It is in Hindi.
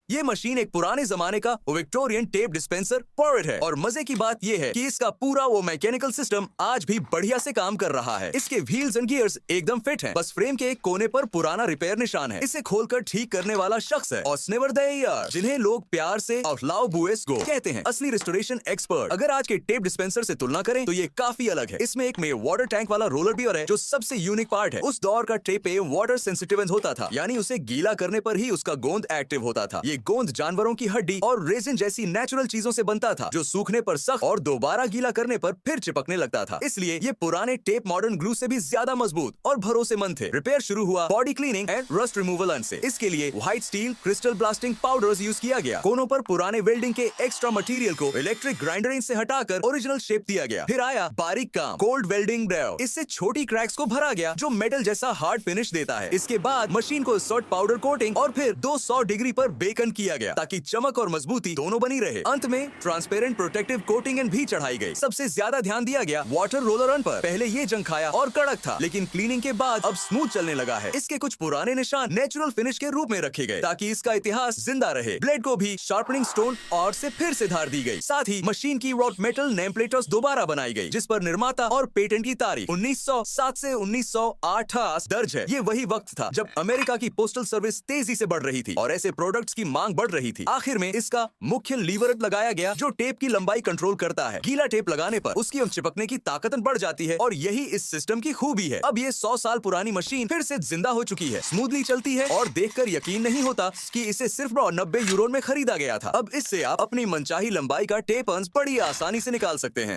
ये मशीन एक पुराने जमाने का विक्टोरियन टेप डिस्पेंसर पॉरेट है और मजे की बात ये है कि इसका पूरा वो मैकेनिकल सिस्टम आज भी बढ़िया से काम कर रहा है। इसके व्हील्स एंड गियर्स एकदम फिट हैं, बस फ्रेम के एक कोने पर पुराना रिपेयर निशान है। इसे खोलकर ठीक करने वाला शख्स है ओस्नेवर द एयर, जिन्हें लोग प्यार से आउटलाओ बुएस्को कहते हैं, असली रिस्टोरेशन एक्सपर्ट। अगर आज के टेप डिस्पेंसर से तुलना करें तो ये काफी अलग है। इसमें एक में वाटर टैंक वाला रोलर भी और है जो सबसे यूनिक पार्ट है। उस दौर का टेप पे वाटर सेंसिटिव होता था, यानी उसे गीला करने पर ही उसका गोंद एक्टिव होता था। ये गोंद जानवरों की हड्डी और रेजिन जैसी नेचुरल चीजों से बनता था जो सूखने पर सख्त और दोबारा गीला करने पर फिर चिपकने लगता था। इसलिए ये पुराने टेप मॉडर्न ग्लू से भी ज्यादा मजबूत और भरोसेमंद थे। रिपेयर शुरू हुआ body cleaning and rust removal से। इसके लिए white steel crystal blasting powders use किया गया। कोनों पर पुराने वेल्डिंग के एक्स्ट्रा मटेरियल को इलेक्ट्रिक ग्राइंडरिंग से हटाकर ओरिजिनल शेप दिया गया। फिर आया बारीक काम, कोल्ड वेल्डिंग ड्राइव। इससे छोटी क्रैक्स को भरा गया जो मेटल जैसा हार्ड फिनिश देता है। इसके बाद मशीन को सॉल्ट पाउडर कोटिंग और फिर 200 डिग्री पर बेकन किया गया ताकि चमक और मजबूती दोनों बनी रहे। अंत में ट्रांसपेरेंट प्रोटेक्टिव कोटिंग भी चढ़ाई गई। सबसे ज्यादा ध्यान दिया गया वाटर रोलर रन पर। पहले ये जंग खाया और कड़क था, लेकिन क्लीनिंग के बाद अब स्मूथ चलने लगा है। इसके कुछ पुराने निशान नेचुरल फिनिश के रूप में रखे गए ताकि इसका इतिहास जिंदा रहे। ब्लेड को भी शार्पनिंग स्टोन और से फिर से धार दी गई। साथ ही मशीन की रॉड मेटल नेम प्लेटर्स दोबारा बनाई गई, जिस पर निर्माता और पेटेंट की तारीख 1907 से 1928 दर्ज है। ये वही वक्त था जब अमेरिका की पोस्टल सर्विस तेजी से बढ़ रही थी और ऐसे प्रोडक्ट्स की मांग बढ़ रही थी। आखिर में इसका मुख्य लीवर लगाया गया जो टेप की लंबाई कंट्रोल करता है। गीला टेप लगाने पर उसकी चिपकने की ताकत बढ़ जाती है और यही इस सिस्टम की खूबी है। अब ये 100 साल पुरानी मशीन फिर से जिंदा हो चुकी है, स्मूथली चलती है और देखकर यकीन नहीं होता कि इसे सिर्फ 90 यूरो में खरीदा गया था। अब इससे आप अपनी मनचाही लंबाई का टेप बड़ी आसानी से निकाल सकते हैं।